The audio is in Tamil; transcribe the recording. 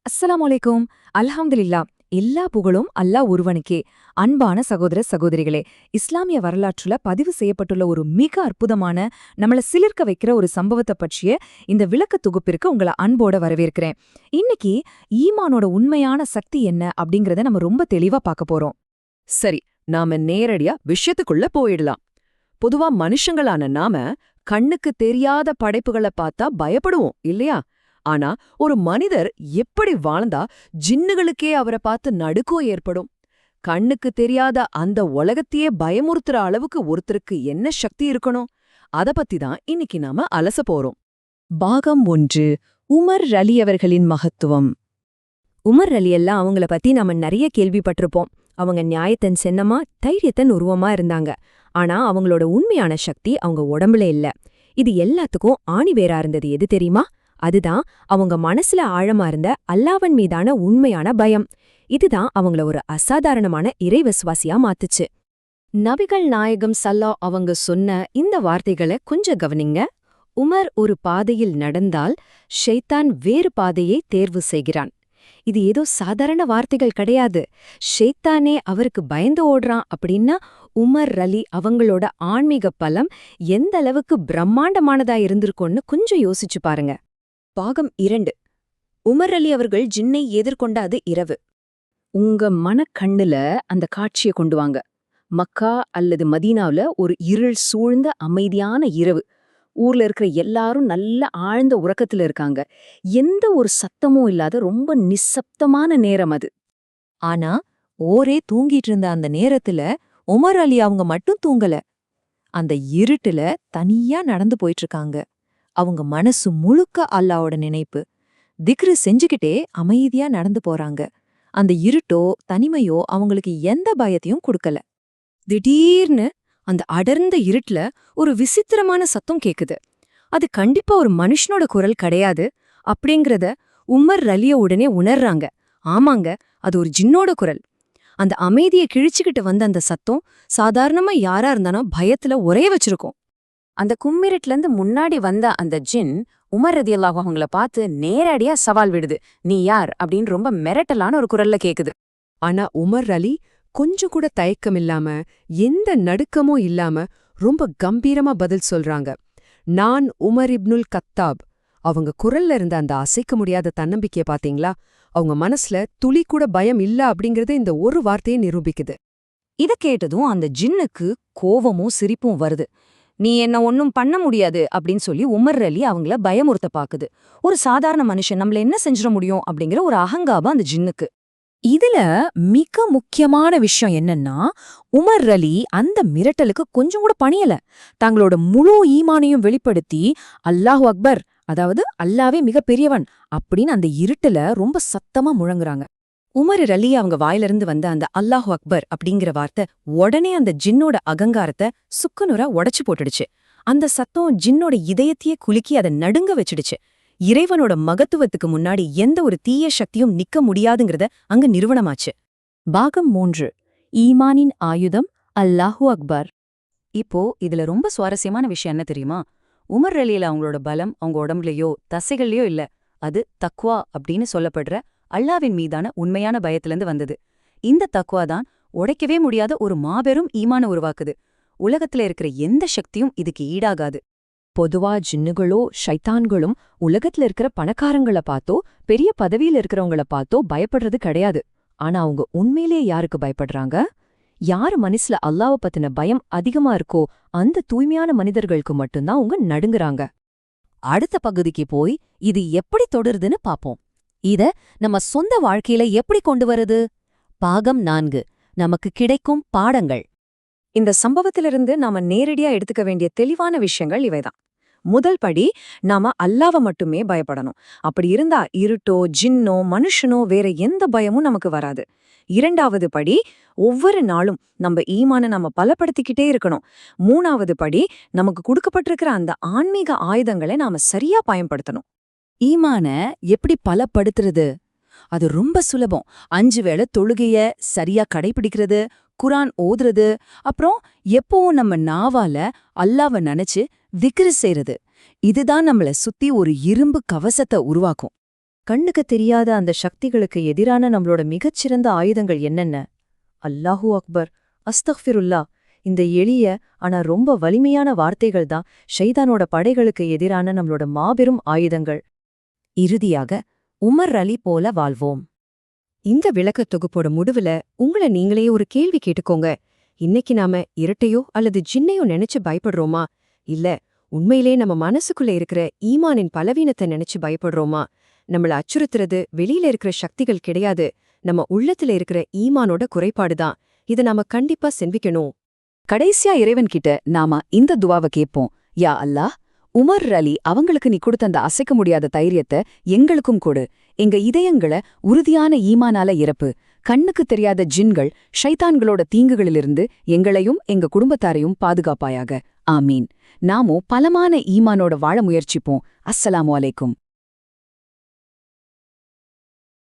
அஸ்ஸலாமு அலைக்கும். அல்ஹம்துலில்லாஹ். எல்லா புகழும் அல்லாஹ் ஒருவனுக்கே. அன்பான சகோதர சகோதரிகளே, இஸ்லாமிய வரலாற்றுல பதிவு செய்யப்பட்டுள்ள ஒரு மிக அற்புதமான, நம்மள சிலிர்க்க வைக்கிற ஒரு சம்பவத்தை பற்றிய இந்த விளக்க தொகுப்பிற்கு உங்கள அன்போட வரவேற்கிறேன். இன்னைக்கு ஈமானோட உண்மையான சக்தி என்ன அப்படிங்கறத நம்ம ரொம்ப தெளிவா பார்க்க போறோம். சரி, நாம நேரடியா விஷயத்துக்குள்ள போயிடலாம். பொதுவா மனுஷங்களான நாம கண்ணுக்கு தெரியாத படைப்புகளை பார்த்தா பயப்படுவோம் இல்லையா? ஆனா ஒரு மனிதர் எப்படி வாழ்ந்தா ஜின்னுகளுக்கே அவரை பார்த்து நடுக்கம் ஏற்படும்? கண்ணுக்கு தெரியாத அந்த உலகத்தையே பயமுறுத்துற அளவுக்கு ஒருத்தருக்கு என்ன சக்தி இருக்கணும்? அத பத்தி தான் இன்னைக்கு நாம அலச போறோம். பாகம் 1. உமர் ரலி அவர்களின் மகத்துவம். உமர் ரலி எல்லாம் அவங்கள பத்தி நாம நிறைய கேள்விப்பட்டிருப்போம். அவங்க நியாயத்தன் சென்னமா, தைரியத்தன் உருவமா இருந்தாங்க. ஆனா அவங்களோட உண்மையான சக்தி அவங்க உடம்புல இல்ல. இது எல்லாத்துக்கும் ஆணிவேரா இருந்தது எது தெரியுமா? அதுதான் அவங்க மனசுல ஆழமா இருந்த அல்லாஹ்வின் மீதான உண்மையான பயம். இதுதான் அவங்கள ஒரு அசாதாரணமான இறைவிசுவாசியா மாத்துச்சு. நபிகள் நாயகம் ஸல்லல்லாஹு அவங்க சொன்ன இந்த வார்த்தைகளை கொஞ்சம் கவனிங்க. உமர் ஒரு பாதையில் நடந்தால் ஷைத்தான் வேறு பாதையை தேர்வு செய்கிறான். இது ஏதோ சாதாரண வார்த்தைகள் கிடையாது. ஷைத்தானே அவருக்கு பயந்து ஓடுறான் அப்படின்னா உமர் ரலி அவங்களோட ஆன்மீக பலம் எந்த அளவுக்கு பிரம்மாண்டமானதா இருந்திருக்கும்னு கொஞ்சம் யோசிச்சு பாருங்க. பாகம் 2. உமர் அலி அவர்கள் ஜின்னை எதிர்கொண்ட அது இரவு. உங்க மனக்கண்ணுல அந்த காட்சியை கொண்டு வாங்க. மக்கா அல்லது மதீனாவுல ஒரு இருள் சூழ்ந்த அமைதியான இரவு. ஊர்ல இருக்கிற எல்லாரும் நல்ல ஆழ்ந்த உறக்கத்துல இருக்காங்க. எந்த ஒரு சத்தமும் இல்லாத ரொம்ப நிசப்தமான நேரம் அது. ஆனா ஓரே தூங்கிட்டு இருந்த அந்த நேரத்துல உமர் அலி அவங்க மட்டும் தூங்கல. அந்த இருட்டுல தனியா நடந்து போயிட்டு இருக்காங்க. அவங்க மனசு முழுக்க அல்லாஹ்வோட நினைப்பு. திக்ரு செஞ்சுக்கிட்டே அமைதியா நடந்து போறாங்க. அந்த இருட்டோ தனிமையோ அவங்களுக்கு எந்த பயத்தையும் கொடுக்கல. திடீர்னு அந்த அடர்ந்த இருட்டுல ஒரு விசித்திரமான சத்தம் கேக்குது. அது கண்டிப்பா ஒரு மனுஷனோட குரல் கிடையாது அப்படிங்கறத உமர் ரலிய உடனே உணர்றாங்க. ஆமாங்க, அது ஒரு ஜின்னோட குரல். அந்த அமைதியை கிழிச்சுக்கிட்டு வந்த அந்த சத்தம் சாதாரணமா யாரா இருந்தாலும் பயத்துல உறைய வச்சிருக்கும். அந்த கும்மிருட்டுலேருந்து முன்னாடி வந்த அந்த ஜின் உமர் ரதியல்லாஹு அவங்கள பார்த்து நேரடியா சவால் விடுது. நீ யார் அப்படின்னு ரொம்ப மிரட்டலான ஒரு குரல்ல கேக்குது. ஆனா உமர் அலி கொஞ்சம் கூட தயக்கமில்லாம, எந்த நடுக்கமும் இல்லாம ரொம்ப கம்பீரமா பதில் சொல்றாங்க. நான் உமர் இப்னுல் கத்தாப். அவங்க குரல்ல இருந்த அந்த அசைக்க முடியாத தன்னம்பிக்கைய பாத்தீங்களா? அவங்க மனசுல துளி கூட பயம் இல்ல அப்படிங்கறது இந்த ஒரு வார்த்தையை நிரூபிக்குது. இத கேட்டதும் அந்த ஜின்னுக்கு கோவமும் சிரிப்பும் வருது. நீ என்ன ஒன்னும் பண்ண முடியாது அப்படின்னு சொல்லி உமர் அலி அவங்கள பயமுறுத்த பாக்குது. ஒரு சாதாரண மனுஷன் நம்மள என்ன செஞ்சிட முடியும் அப்படிங்கிற ஒரு அகங்காபம் அந்த ஜின்னுக்கு. இதுல மிக முக்கியமான விஷயம் என்னன்னா, உமர் அலி அந்த மிரட்டலுக்கு கொஞ்சம் கூட பணியல. தங்களோட முழு ஈமானையும் வெளிப்படுத்தி அல்லாஹு அக்பர், அதாவது அல்லாவே மிக பெரியவன் அப்படின்னு அந்த இருட்டுல ரொம்ப சத்தமா முழங்குறாங்க. உமர் அலி அவங்க வாயிலிருந்து வந்த அந்த அல்லாஹு அக்பர் அப்படிங்கிற வார்த்தை உடனே அந்த ஜின்னோட அகங்காரத்தை சுக்குநூறா உடைச்சு போட்டுடுச்சு. அந்த சத்தம் ஜின்னோட இதயத்தையே குலுக்கி அதை நடுங்க வச்சிடுச்சு. இறைவனோட மகத்துவத்துக்கு முன்னாடி எந்த ஒரு தீய சக்தியும் நிக்க முடியாதுங்கிறத அங்க நிறுவனமாச்சு. பாகம் 3. ஈமானின் ஆயுதம் அல்லாஹு அக்பர். இப்போ இதுல ரொம்ப சுவாரஸ்யமான விஷயம் என்ன தெரியுமா? உமர் அலியில அவங்களோட பலம் அவங்க உடம்புலயோ தசைகள்லயோ இல்ல. அது தக்வா அப்படின்னு சொல்லப்படுற அல்லாவின் மீதான உண்மையான பயத்திலிருந்து வந்தது. இந்த தக்வா தான் உடைக்கவே முடியாத ஒரு மாபெரும் ஈமான உருவாக்குது. உலகத்துல இருக்கிற எந்த சக்தியும் இதுக்கு ஈடாகாது. பொதுவா ஜின்னுகளோ ஷைத்தான்களும் உலகத்துல இருக்கிற பணக்காரங்கள பார்த்தோ பெரிய பதவியில இருக்கிறவங்கள பார்த்தோ பயப்படுறது கிடையாது. ஆனா அவங்க உண்மையிலேயே யாருக்கு பயப்படுறாங்க? யாரு மனசுல அல்லாஹ்வ பத்தின பயம் அதிகமா இருக்கோ அந்த தூய்மையான மனிதர்களுக்கு மட்டும்தான் அவங்க நடுங்குறாங்க. அடுத்த பகுதிக்கு போய் இது எப்படி தொடருதுன்னு பாப்போம். இத நம்ம சொந்த வாழ்க்கையில எப்படி கொண்டு வருது? பாகம் 4. நமக்கு கிடைக்கும் பாடங்கள். இந்த சம்பவத்திலிருந்து நாம நேரடியா எடுத்துக்க வேண்டிய தெளிவான விஷயங்கள் இவைதான். முதல் படி, நாம அல்லாஹ்வ மட்டுமே பயப்படணும். அப்படி இருந்தா இருட்டோ ஜின்னோ மனுஷனோ வேற எந்த பயமும் நமக்கு வராது. இரண்டாவது படி, ஒவ்வொரு நாளும் நம்ம ஈமான நம்ம பலப்படுத்திக்கிட்டே இருக்கணும். மூணாவது படி, நமக்கு கொடுக்கப்பட்டிருக்கிற அந்த ஆன்மீக ஆயுதங்களை நாம சரியா பயன்படுத்தணும். ஈமான எப்படி பலப்படுத்துறது? அது ரொம்ப சுலபம். 5 வேளை தொழுகைய சரியா கடைபிடிக்கிறது, குரான் ஓதுறது, அப்புறம் எப்பவும் நம்ம நாவால அல்லாஹ்வ நினைச்சு திக்ரு செய்றது. இதுதான் நம்மள சுத்தி ஒரு இரும்பு கவசத்தை உருவாக்கும். கண்ணுக்கு தெரியாத அந்த சக்திகளுக்கு எதிரான நம்மளோட மிகச்சிறந்த ஆயுதங்கள் என்னென்ன? அல்லாஹூ அக்பர், அஸ்தக்ஃபிருல்லா. இந்த எளிய ஆனா ரொம்ப வலிமையான வார்த்தைகள் தான் ஷைதானோட படைகளுக்கு எதிரான நம்மளோட மாபெரும் ஆயுதங்கள். இறுதியாக, உமர் அலி போல வாழ்வோம். இந்த விளக்கத் தொகுப்போட முடிவுல உங்கள நீங்களே ஒரு கேள்வி கேட்டுக்கோங்க. இன்னைக்கு நாம இரட்டையோ அல்லது ஜின்னையோ நினைச்சு பயப்படுறோமா? இல்ல உண்மையிலே நம்ம மனசுக்குள்ள இருக்கிற ஈமானின் பலவீனத்தை நினைச்சு பயப்படுறோமா? நம்மள அச்சுறுத்துறது வெளியில இருக்கிற சக்திகள் கிடையாது, நம்ம உள்ளத்துல இருக்கிற ஈமானோட குறைபாடுதான். இத நாம கண்டிப்பா செஞ்சுக்கணும். கடைசியா இறைவன்கிட்ட நாம இந்த துவாவை கேட்போம். யா அல்லாஹ், உமர் அலி அவங்களுக்கு நீ கொடுத்த அந்த அசைக்க முடியாத தைரியத்தை எங்களுக்கும் கொடு. எங்க இதயங்களை உறுதியான ஈமானால இறப்பு. கண்ணுக்கு தெரியாத ஜின்கள் ஷைத்தான்களோட தீங்குகளிலிருந்து எங்களையும் எங்க குடும்பத்தாரையும் பாதுகாப்பாயாக. ஆமீன். நாமோ பலமான ஈமானோட வாழ முயற்சிப்போம். அஸ்ஸலாமு அலைக்கும்.